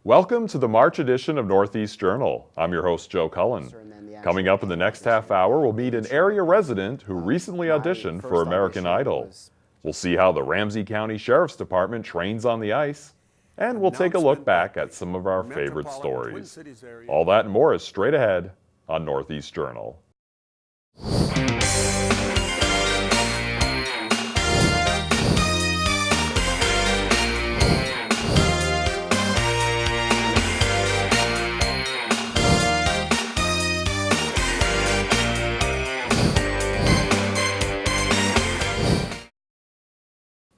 Welcome to the March edition of Northeast Journal. I'm your host, Joe Cullen. Coming up in the next half hour, we'll meet an area resident who recently auditioned for American Idol. We'll see how the Ramsey County Sheriff's Department trains on the ice, and we'll take a look back at some of our favorite stories. All that and more is straight ahead on Northeast Journal.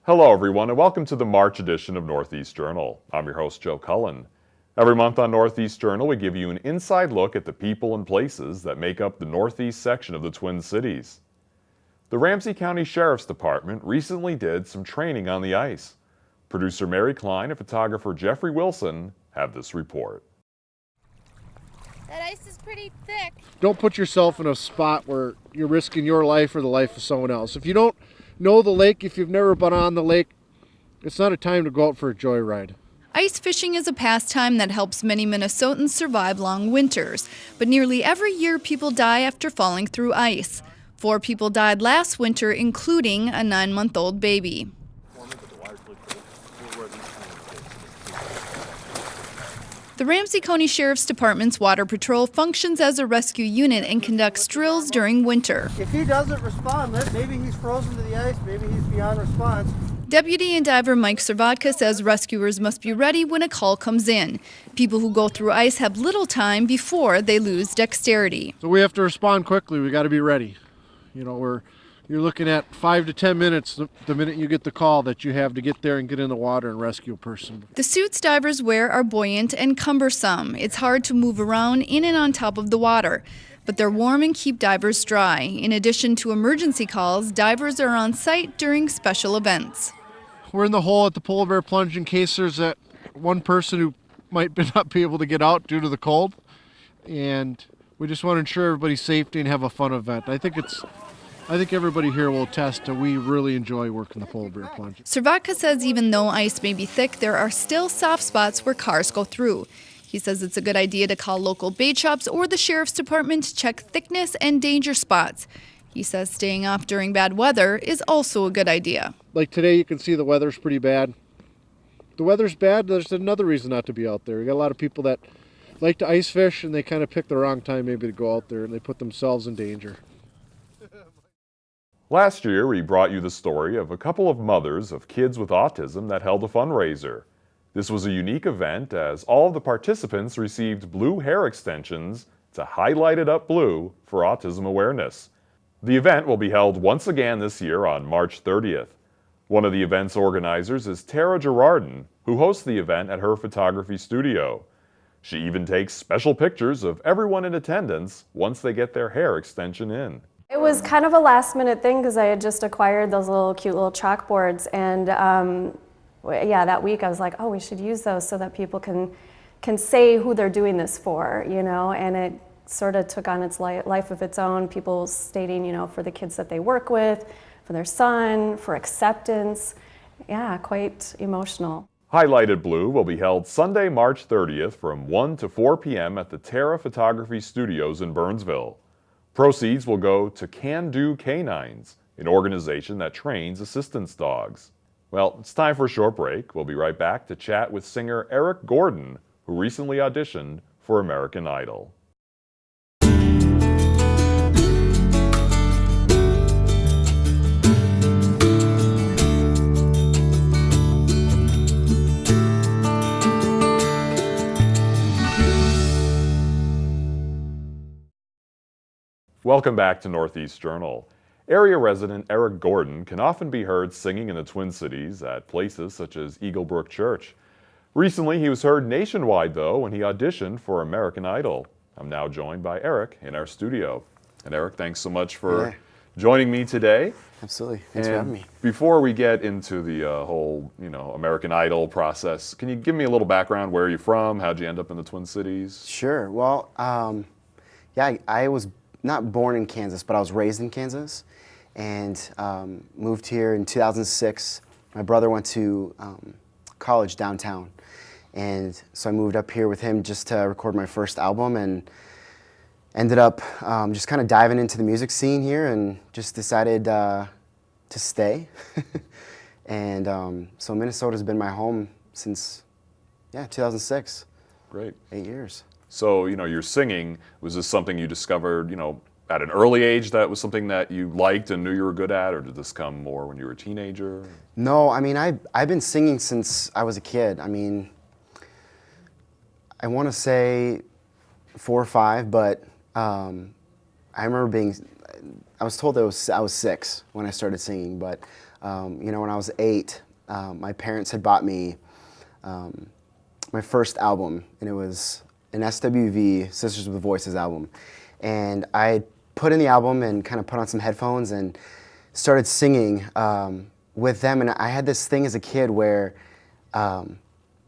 Hello everyone and welcome to the March edition of Northeast Journal. I'm your host Joe Cullen. Every month on Northeast Journal we give you an inside look at the people and places that make up the northeast section of the Twin Cities. The Ramsey County Sheriff's Department recently did some training on the ice. Producer Mary Klein and photographer Jeffrey Wilson have this report. That ice is pretty thick. Don't put yourself in a spot where you're risking your life or the life of someone else. If you don't know the lake, if you've never been on the lake, it's not a time to go out for a joyride. Ice fishing is a pastime that helps many Minnesotans survive long winters, but nearly every year people die after falling through ice. 4 people died last winter, including a 9-month-old baby. The Ramsey County Sheriff's Department's Water Patrol functions as a rescue unit and conducts drills during winter. If he doesn't respond, maybe he's frozen to the ice, maybe he's beyond response. Deputy and diver Mike Servatka says rescuers must be ready when a call comes in. People who go through ice have little time before they lose dexterity. So we have to respond quickly. We got to be ready. You're looking at 5 to 10 minutes the minute you get the call that you have to get there and get in the water and rescue a person. The suits divers wear are buoyant and cumbersome. It's hard to move around in and on top of the water, but they're warm and keep divers dry. In addition to emergency calls, divers are on site during special events. We're in the hole at the polar bear plunge in case there's that one person who might not be able to get out due to the cold, and we just want to ensure everybody's safety and have a fun event. I think everybody here will attest that we really enjoy working the polar bear plunge. Servatka says even though ice may be thick, there are still soft spots where cars go through. He says it's a good idea to call local bait shops or the Sheriff's Department to check thickness and danger spots. He says staying off during bad weather is also a good idea. Like today, you can see the weather's pretty bad. The weather's bad, there's another reason not to be out there. We got a lot of people that like to ice fish and they kind of pick the wrong time maybe to go out there and they put themselves in danger. Last year, we brought you the story of a couple of mothers of kids with autism that held a fundraiser. This was a unique event as all of the participants received blue hair extensions to highlight it up blue for autism awareness. The event will be held once again this year on March 30th. One of the event's organizers is Tara Girardin, who hosts the event at her photography studio. She even takes special pictures of everyone in attendance once they get their hair extension in. It was kind of a last minute thing because I had just acquired those cute little chalkboards, and that week I was like, oh, we should use those so that people can say who they're doing this for, and it sort of took on its life of its own, people stating, for the kids that they work with, for their son, for acceptance. Yeah, quite emotional. Highlighted Blue will be held Sunday, March 30th from 1 to 4 p.m. at the Tara Photography Studios in Burnsville. Proceeds will go to Can Do Canines, an organization that trains assistance dogs. Well, it's time for a short break. We'll be right back to chat with singer Eric Gordon, who recently auditioned for American Idol. Welcome back to Northeast Journal. Area resident Eric Gordon can often be heard singing in the Twin Cities at places such as Eagle Brook Church. Recently, he was heard nationwide, though, when he auditioned for American Idol. I'm now joined by Eric in our studio. And Eric, thanks so much for joining me today. Absolutely. Thanks for having me. Before we get into the whole, American Idol process, can you give me a little background? Where are you from? How'd you end up in the Twin Cities? Sure. Well, I was not born in Kansas, but I was raised in Kansas and moved here in 2006. My brother went to college downtown, And so I moved up here with him just to record my first album, and ended up just kind of diving into the music scene here, and just decided to stay. And so Minnesota's been my home since, 2006. Great. 8 years. So, your singing, was this something you discovered, at an early age that was something that you liked and knew you were good at, or did this come more when you were a teenager? No, I mean, I've been singing since I was a kid. I mean, I want to say 4 or 5, but I remember I was told that I was 6 when I started singing, but when I was 8, my parents had bought me my first album, and it was an SWV, Sisters with Voices album. And I put in the album and kind of put on some headphones and started singing with them. And I had this thing as a kid where I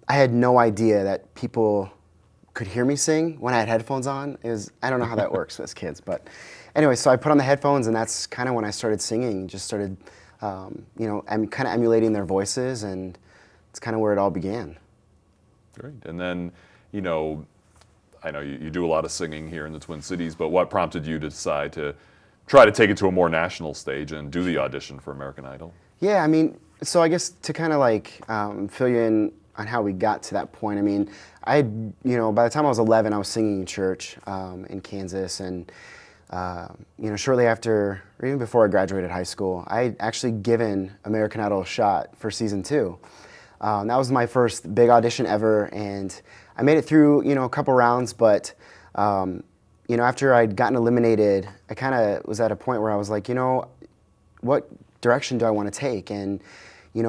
had no idea that people could hear me sing when I had headphones on. I don't know how that works as kids, but anyway, so I put on the headphones, and that's kind of when I started singing. Just started, kind of emulating their voices, and it's kind of where it all began. Great. And then, I know you do a lot of singing here in the Twin Cities, but what prompted you to decide to try to take it to a more national stage and do the audition for American Idol? Yeah, I mean, so I guess to kind of fill you in on how we got to that point, I mean, by the time I was 11, I was singing in church in Kansas, and shortly after, or even before I graduated high school, I'd actually given American Idol a shot for season 2. That was my first big audition ever, and I made it through, a couple rounds, but, after I'd gotten eliminated, I kind of was at a point where I was like, what direction do I want to take? And,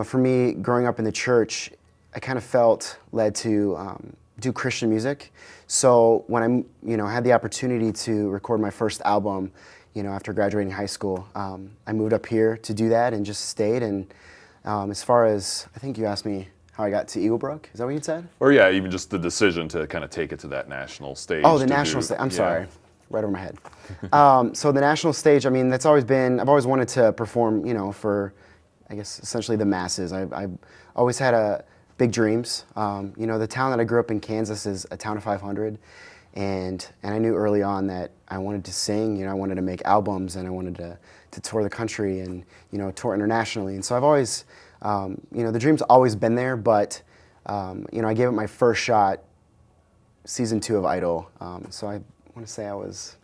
for me, growing up in the church, I kind of felt led to do Christian music. So when I, had the opportunity to record my first album, after graduating high school, I moved up here to do that and just stayed. And as far as, I think you asked me how I got to Eagle Brook, is that what you said? Or yeah, even just the decision to kind of take it to that national stage. Oh, the national stage. I'm sorry, right over my head. So the national stage, I mean, I've always wanted to perform, for, I guess, essentially the masses. I've always had big dreams. The town that I grew up in, Kansas, is a town of 500. And I knew early on that I wanted to sing, I wanted to make albums, and I wanted to tour the country and, tour internationally. And so I've always, the dream's always been there, but, I gave it my first shot, season 2 of Idol. So I want to say I was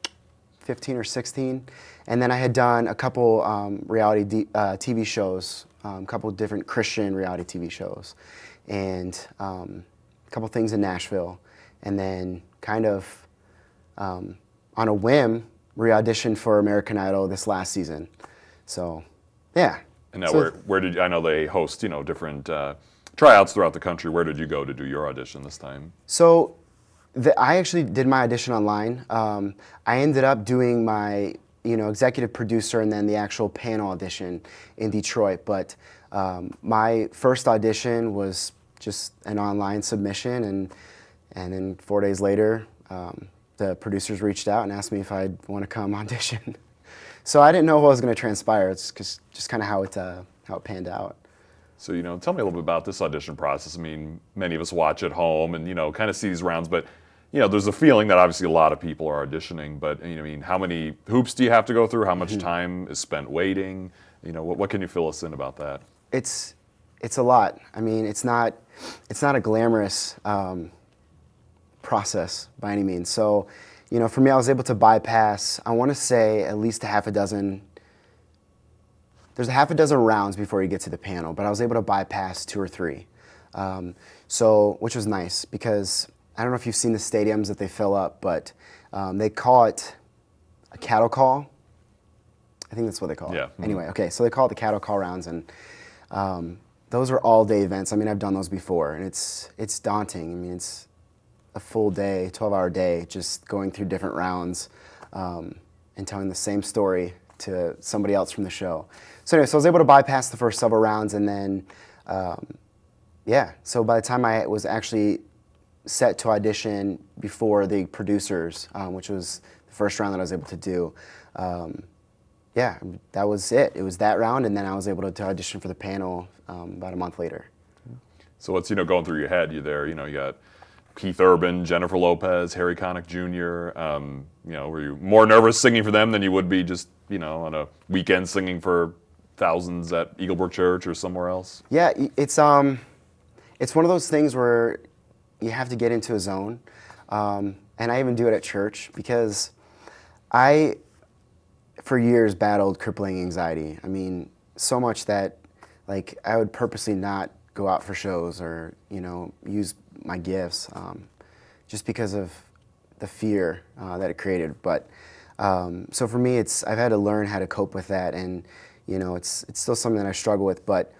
15 or 16. And then I had done a couple reality TV shows, a couple different Christian reality TV shows, and a couple things in Nashville. And then kind of on a whim, re-auditioned for American Idol this last season. So, yeah. And now where did I know they host, different tryouts throughout the country. Where did you go to do your audition this time? So I actually did my audition online. I ended up doing my, executive producer and then the actual panel audition in Detroit. But my first audition was just an online submission, and then 4 days later, the producers reached out and asked me if I'd want to come audition. So I didn't know what was going to transpire. It's just kind of how it panned out. So, tell me a little bit about this audition process. I mean, many of us watch at home and, kind of see these rounds, but, there's a feeling that obviously a lot of people are auditioning, but, how many hoops do you have to go through? How much time is spent waiting? What can you fill us in about that? It's a lot. I mean, it's not a glamorous process by any means. So, for me, I was able to bypass, I want to say, at least a half a dozen. There's a half a dozen rounds before you get to the panel, but I was able to bypass 2 or 3. Which was nice, because I don't know if you've seen the stadiums that they fill up, but they call it a cattle call. I think that's what they call it. Yeah. Anyway, okay, so they call it the cattle call rounds, and those are all-day events. I mean, I've done those before, and it's daunting. I mean, it's a full day, 12-hour day, just going through different rounds and telling the same story to somebody else from the show. So anyway, so I was able to bypass the first several rounds, and then, so by the time I was actually set to audition before the producers, which was the first round that I was able to do, that was it. It was that round, and then I was able to audition for the panel about a month later. So what's, going through your head? You're there, you got Keith Urban, Jennifer Lopez, Harry Connick Jr. Were you more nervous singing for them than you would be just, on a weekend singing for thousands at Eaglebrook Church or somewhere else? Yeah, it's one of those things where you have to get into a zone. And I even do it at church because I, for years, battled crippling anxiety. I mean, so much that, like, I would purposely not go out for shows or, use my gifts just because of the fear that it created. But so for me, I've had to learn how to cope with that, and it's still something that I struggle with. But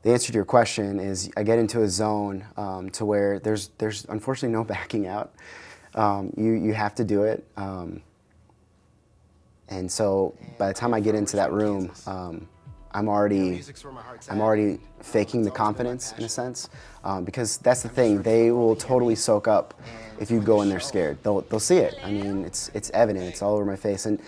the answer to your question is I get into a zone to where there's unfortunately no backing out. You have to do it, and so by the time I get into that room, I'm already faking the confidence in a sense, because that's the thing. They will totally soak up if you go in there scared. They'll see it. I mean, it's evident. It's all over my face. And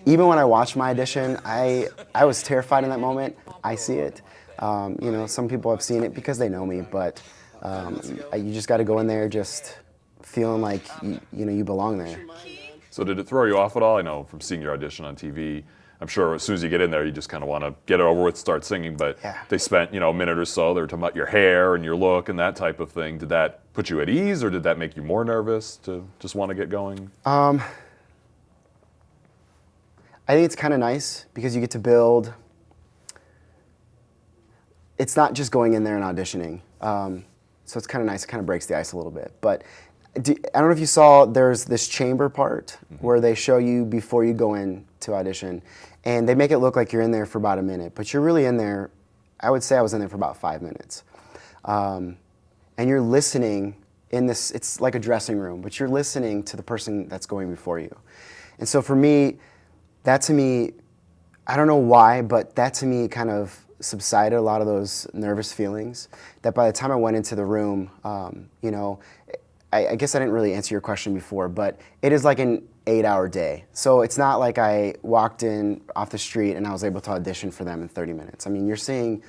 even when I watched my audition, I was terrified in that moment. I see it. Some people have seen it because they know me, but you just got to go in there just feeling like you belong there. So did it throw you off at all? I know from seeing your audition on TV, I'm sure as soon as you get in there, you just kind of want to get it over with, start singing. But yeah. They spent, a minute or so. They were talking about your hair and your look and that type of thing. Did that put you at ease, or did that make you more nervous to just want to get going? I think it's kind of nice because you get to build. It's not just going in there and auditioning. So it's kind of nice. It kind of breaks the ice a little bit. But I don't know if you saw, there's this chamber part where they show you before you go in to audition. And they make it look like you're in there for about a minute. But you're really in there, I would say I was in there for about 5 minutes. And you're listening in this, it's like a dressing room, but you're listening to the person that's going before you. And so for me, that to me, I don't know why, but that to me kind of subsided a lot of those nervous feelings. That by the time I went into the room, I guess I didn't really answer your question before, but it is like an 8-hour day. So it's not like I walked in off the street and I was able to audition for them in 30 minutes. I mean, you're seeing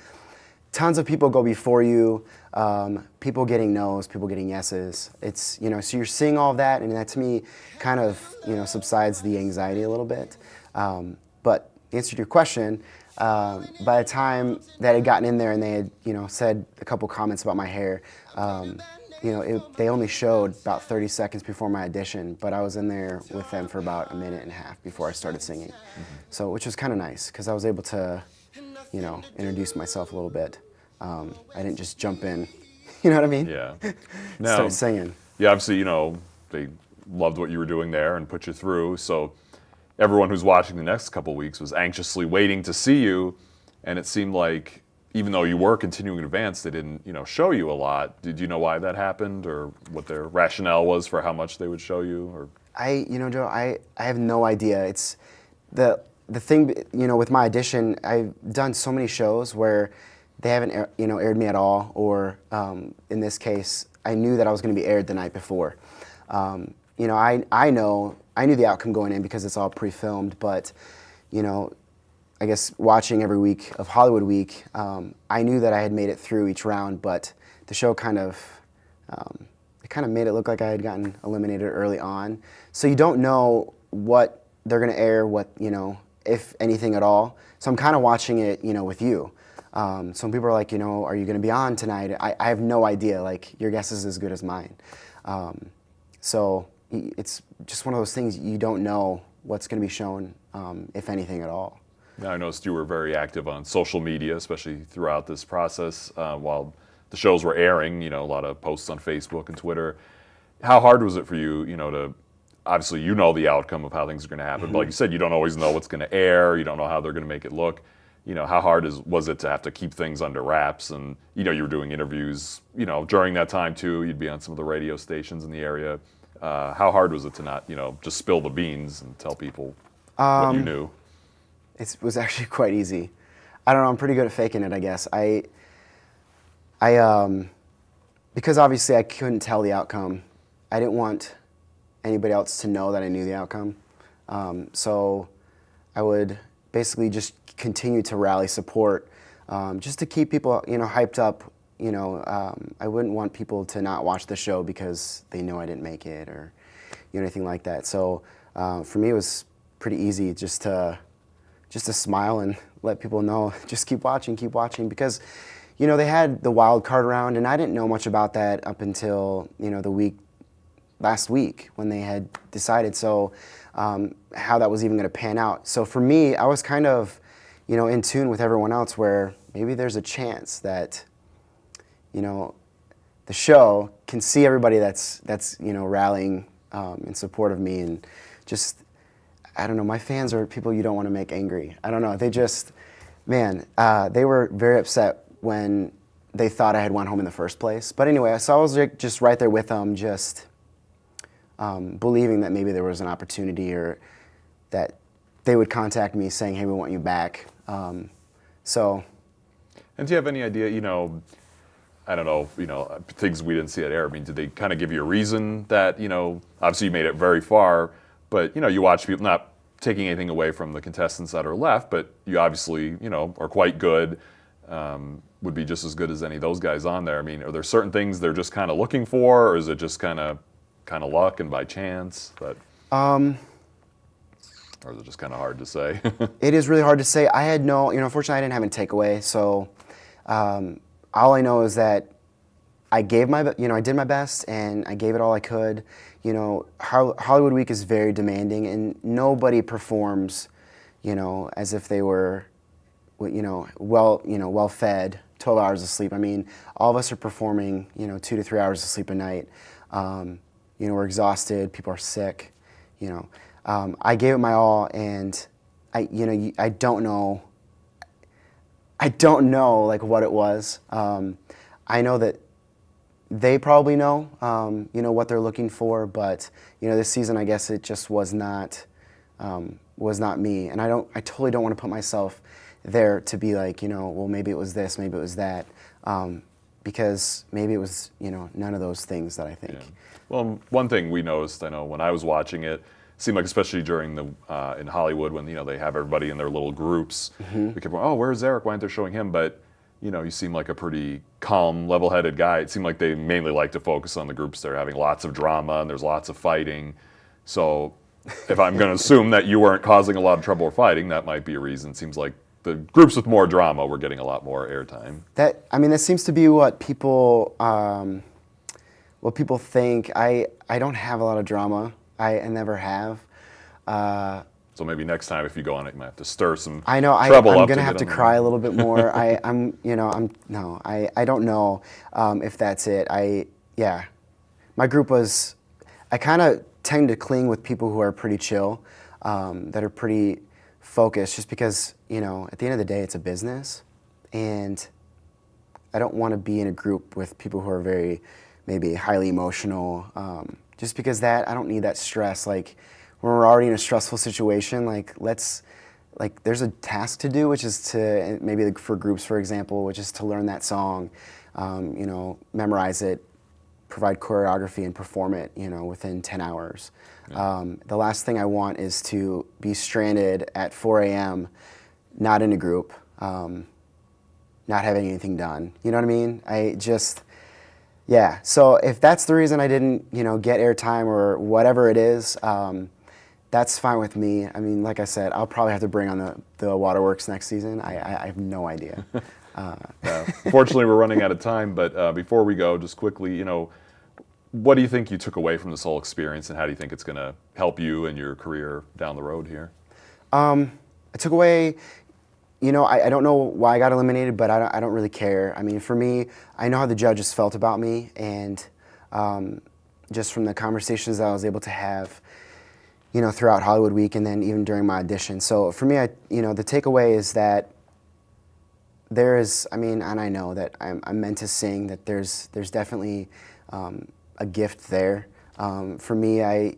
tons of people go before you, people getting no's, people getting yeses. It's, so you're seeing all of that, and that to me kind of, subsides the anxiety a little bit. But to answer your question, by the time that I had gotten in there and they had, said a couple comments about my hair, they only showed about 30 seconds before my audition, but I was in there with them for about a minute and a half before I started singing. Mm-hmm. So, which was kind of nice, because I was able to, introduce myself a little bit. I didn't just jump in, you know what I mean? Yeah. Started singing. Yeah, obviously, they loved what you were doing there and put you through, so everyone who's watching the next couple weeks was anxiously waiting to see you, and it seemed like even though you were continuing to advance, they didn't, show you a lot. Did you know why that happened, or what their rationale was for how much they would show you? Or Joe, I have no idea. It's the thing, with my audition, I've done so many shows where they haven't, aired me at all, or in this case, I knew that I was going to be aired the night before. I knew the outcome going in because it's all pre-filmed, but, I guess watching every week of Hollywood Week, I knew that I had made it through each round, but the show kind of made it look like I had gotten eliminated early on. So you don't know what they're going to air, if anything at all. So I'm kind of watching it, with you. Some people are like, are you going to be on tonight? I have no idea. Like, your guess is as good as mine. So it's just one of those things, you don't know what's going to be shown, if anything at all. Now, I noticed you were very active on social media, especially throughout this process while the shows were airing, a lot of posts on Facebook and Twitter. How hard was it for you, to, obviously the outcome of how things are going to happen, but like you said, you don't always know what's going to air, you don't know how they're going to make it look. How hard was it to have to keep things under wraps? And, you were doing interviews, during that time too, you'd be on some of the radio stations in the area. How hard was it to not, just spill the beans and tell people what you knew? It was actually quite easy. I don't know, I'm pretty good at faking it, I guess. Because obviously I couldn't tell the outcome, I didn't want anybody else to know that I knew the outcome. So I would basically just continue to rally support, just to keep people, hyped up, I wouldn't want people to not watch the show because they know I didn't make it or anything like that. So for me, it was pretty easy just to smile and let people know, just keep watching, because they had the wild card round, and I didn't know much about that up until last week when they had decided how that was even going to pan out. So for me, I was kind of in tune with everyone else, where maybe there's a chance that the show can see everybody that's rallying in support of me, and just, I don't know, my fans are people you don't want to make angry. I don't know, they just, man, they were very upset when they thought I had went home in the first place. But anyway, so I was just right there with them, just believing that maybe there was an opportunity, or that they would contact me saying, hey, we want you back. And do you have any idea, I don't know, things we didn't see at air. I mean, did they kind of give you a reason that, obviously you made it very far, but, you watch people, not taking anything away from the contestants that are left, but you obviously, are quite good, would be just as good as any of those guys on there. I mean, are there certain things they're just kind of looking for, or is it just kind of luck and by chance? But, or is it just kind of hard to say? It is really hard to say. I had unfortunately I didn't have a takeaway, so all I know is that I gave I did my best, and I gave it all I could. Hollywood Week is very demanding, and nobody performs, as if they were, well fed, 12 hours of sleep. I mean, all of us are performing, 2 to 3 hours of sleep a night. We're exhausted. People are sick. I gave it my all, and I don't know. I don't know what it was. I know that they probably know, what they're looking for, but this season, I guess it just was not me, and I totally don't want to put myself there to be like, well, maybe it was this, maybe it was that, because maybe it was, none of those things that I think. Yeah. Well, one thing we noticed, I know when I was watching it, seemed like, especially during the in Hollywood, when they have everybody in their little groups, we kept going, oh, where's Eric? Why aren't they showing him? But you seem like a pretty calm, level-headed guy. It seemed like they mainly like to focus on the groups that are having lots of drama and there's lots of fighting. So if I'm going to assume that you weren't causing a lot of trouble or fighting, that might be a reason. It seems like the groups with more drama were getting a lot more airtime. That seems to be what people think. I don't have a lot of drama. I never have. So maybe next time if you go on it, you might have to stir some I know. trouble I'm up gonna to have get to on cry a little bit more. I don't know if that's it. My group was. I kind of tend to cling with people who are pretty chill, that are pretty focused, just because at the end of the day it's a business, and I don't want to be in a group with people who are very maybe highly emotional. Just because I don't need that stress. Like when we're already in a stressful situation, there's a task to do, which is to maybe for groups, for example, which is to learn that song, memorize it, provide choreography, and perform it, within 10 hours. Yeah. The last thing I want is to be stranded at 4 a.m., not in a group, not having anything done. You know what I mean? Yeah, so if that's the reason I didn't, get airtime or whatever it is, that's fine with me. I mean, like I said, I'll probably have to bring on the waterworks next season. I have no idea. Fortunately, we're running out of time, but before we go, just quickly, what do you think you took away from this whole experience, and how do you think it's going to help you and your career down the road here? I took away... I don't know why I got eliminated, but I don't really care. I mean, for me, I know how the judges felt about me, and just from the conversations that I was able to have, throughout Hollywood Week, and then even during my audition. So for me, the takeaway is that there is, and I know that I'm meant to sing, that there's definitely a gift there. For me, I'm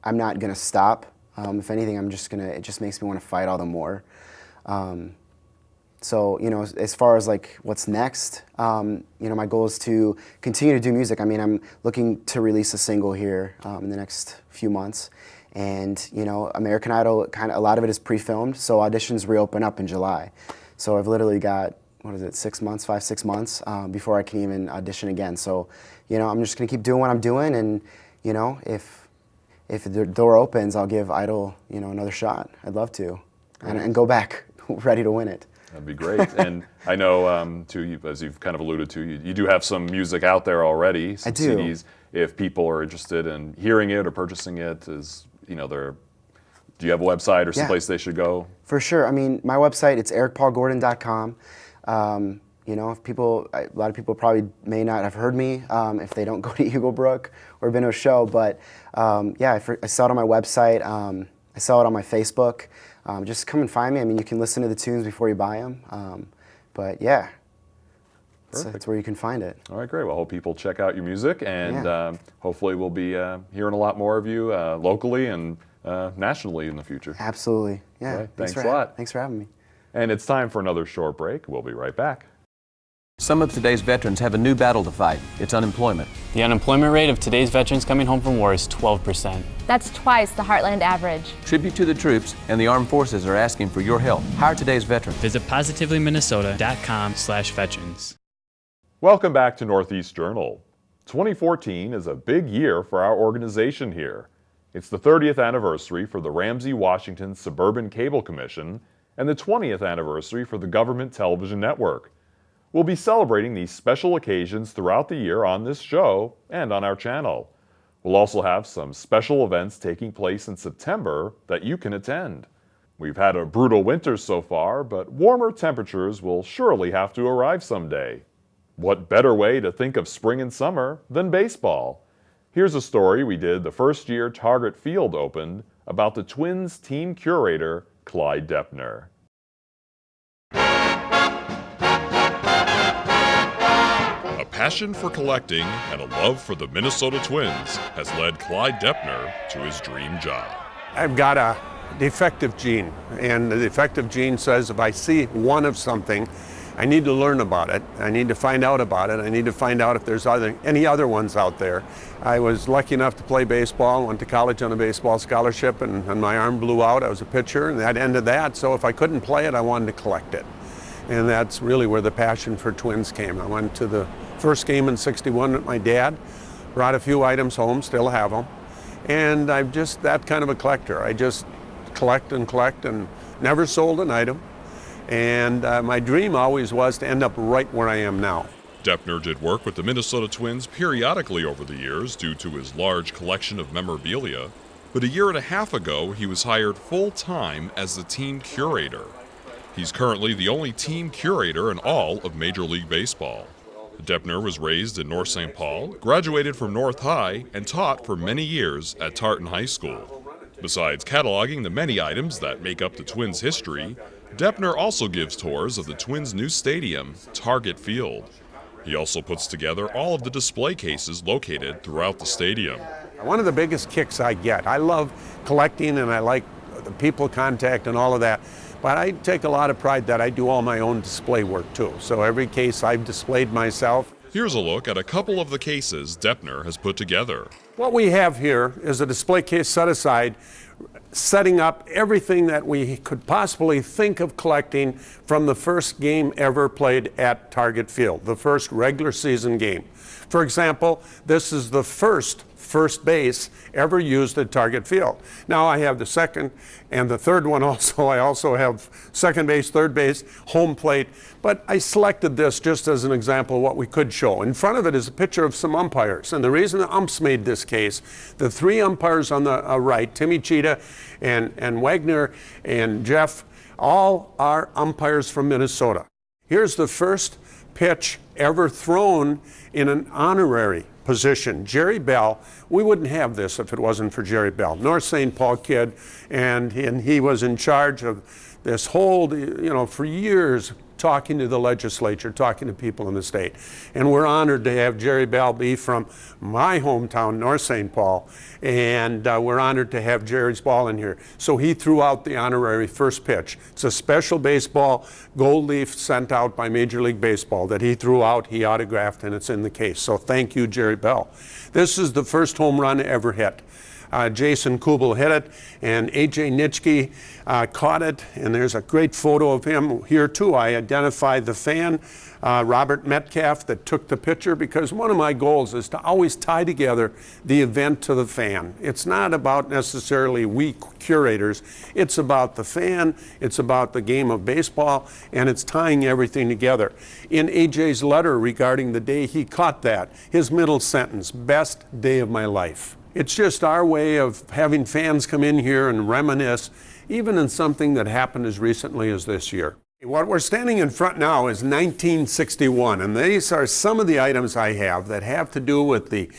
not gonna stop. If anything, it just makes me want to fight all the more. So, as far as what's next, my goal is to continue to do music. I mean, I'm looking to release a single here in the next few months. And, American Idol, a lot of it is pre-filmed, so auditions reopen up in July. So I've literally got, what is it, 6 months, 5, 6 months before I can even audition again. So, you know, I'm just gonna keep doing what I'm doing, and you know, if the door opens, I'll give Idol, you know, another shot. I'd love to, and go back ready to win it. That'd be great. And I know, too, as you've kind of alluded to, you do have some music out there already. Some I do. CDs. If people are interested in hearing it or purchasing it, do you have a website or someplace they should go? For sure. I mean, my website, it's ericpaulgordon.com. You know, a lot of people probably may not have heard me if they don't go to Eagle Brook or been to a show, but yeah, I sell it on my website. I sell it on my Facebook. Just come and find me. I mean, you can listen to the tunes before you buy them. But yeah, that's where you can find it. All right, great. Well, I hope people check out your music, and hopefully we'll be hearing a lot more of you locally and nationally in the future. Absolutely. Yeah. Right. Thanks a lot. Thanks for having me. And it's time for another short break. We'll be right back. Some of today's veterans have a new battle to fight. It's unemployment. The unemployment rate of today's veterans coming home from war is 12%. That's twice the Heartland average. Tribute to the troops and the armed forces are asking for your help. Hire today's veteran. Visit positivelyminnesota.com/veterans. Welcome back to Northeast Journal. 2014 is a big year for our organization here. It's the 30th anniversary for the Ramsey Washington Suburban Cable Commission and the 20th anniversary for the Government Television Network. We'll be celebrating these special occasions throughout the year on this show and on our channel. We'll also have some special events taking place in September that you can attend. We've had a brutal winter so far, but warmer temperatures will surely have to arrive someday. What better way to think of spring and summer than baseball? Here's a story we did the first year Target Field opened about the Twins team curator, Clyde Deppner. A passion for collecting and a love for the Minnesota Twins has led Clyde Deppner to his dream job. I've got a defective gene, and the defective gene says if I see one of something, I need to learn about it. I need to find out about it. I need to find out if there's any other ones out there. I was lucky enough to play baseball, went to college on a baseball scholarship, and my arm blew out. I was a pitcher, and that ended that. So if I couldn't play it, I wanted to collect it. And that's really where the passion for Twins came. I went to the first game in '61 with my dad, brought a few items home, still have them. And I'm just that kind of a collector. I just collect and never sold an item. And my dream always was to end up right where I am now. Deppner did work with the Minnesota Twins periodically over the years due to his large collection of memorabilia, but a year and a half ago he was hired full-time as the team curator. He's currently the only team curator in all of Major League Baseball. Deppner was raised in North St. Paul, graduated from North High, and taught for many years at Tartan High School. Besides cataloging the many items that make up the Twins' history, Deppner also gives tours of the Twins' new stadium, Target Field. He also puts together all of the display cases located throughout the stadium. One of the biggest kicks I get, I love collecting and I like the people contact and all of that, but I take a lot of pride that I do all my own display work too. So every case I've displayed myself. Here's a look at a couple of the cases Deppner has put together. What we have here is a display case set aside, setting up everything that we could possibly think of collecting from the first game ever played at Target Field, the first regular season game. For example, this is the first base ever used at Target Field. Now I have the second and the third one also. I also have second base, third base, home plate, but I selected this just as an example of what we could show. In front of it is a picture of some umpires, and the reason the umps made this case, the three umpires on the right, Timmy Cheetah and Wagner and Jeff, all are umpires from Minnesota. Here's the first pitch ever thrown in an honorary position. Jerry Bell, we wouldn't have this if it wasn't for Jerry Bell, North St. Paul kid, and he was in charge of this whole, for years, talking to the legislature, talking to people in the state. And we're honored to have Jerry Bell be from my hometown, North St. Paul, and we're honored to have Jerry's ball in here. So he threw out the honorary first pitch. It's a special baseball, gold leaf sent out by Major League Baseball that he threw out, he autographed, and it's in the case. So thank you, Jerry Bell. This is the first home run ever hit. Jason Kubel hit it, and A.J. Nitschke caught it, and there's a great photo of him here too. I identified the fan, Robert Metcalf, that took the picture, because one of my goals is to always tie together the event to the fan. It's not about necessarily we curators, it's about the fan, it's about the game of baseball, and it's tying everything together. In AJ's letter regarding the day he caught that, his middle sentence, best day of my life. It's just our way of having fans come in here and reminisce, even in something that happened as recently as this year. What we're standing in front now is 1961, and these are some of the items I have that have to do with the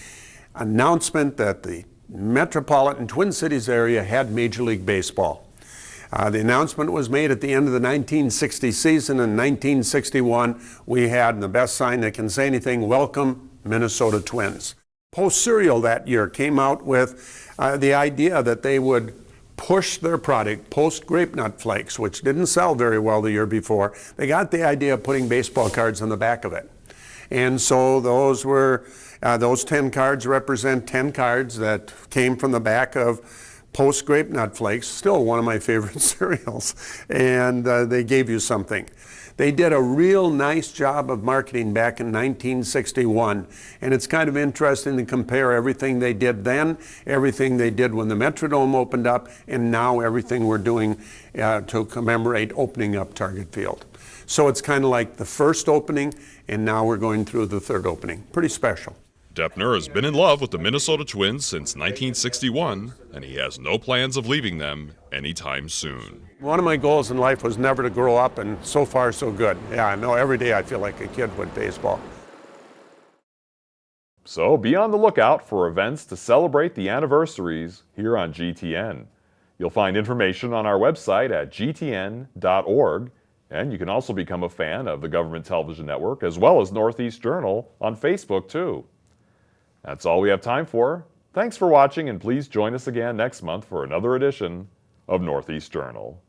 announcement that the metropolitan Twin Cities area had Major League Baseball. The announcement was made at the end of the 1960 season. In 1961, we had, and the best sign that can say anything, welcome Minnesota Twins. Post Cereal that year came out with the idea that they would push their product, Post Grape Nut Flakes, which didn't sell very well the year before. They got the idea of putting baseball cards on the back of it. And so those 10 cards represent 10 cards that came from the back of Post Grape Nut Flakes, still one of my favorite cereals, and they gave you something. They did a real nice job of marketing back in 1961, and it's kind of interesting to compare everything they did then, everything they did when the Metrodome opened up, and now everything we're doing to commemorate opening up Target Field. So it's kind of like the first opening, and now we're going through the third opening. Pretty special. Deppner has been in love with the Minnesota Twins since 1961, and he has no plans of leaving them anytime soon. One of my goals in life was never to grow up, and so far so good. Yeah, I know every day I feel like a kid with baseball. So be on the lookout for events to celebrate the anniversaries here on GTN. You'll find information on our website at gtn.org, and you can also become a fan of the Government Television Network as well as Northeast Journal on Facebook too. That's all we have time for. Thanks for watching, and please join us again next month for another edition of Northeast Journal.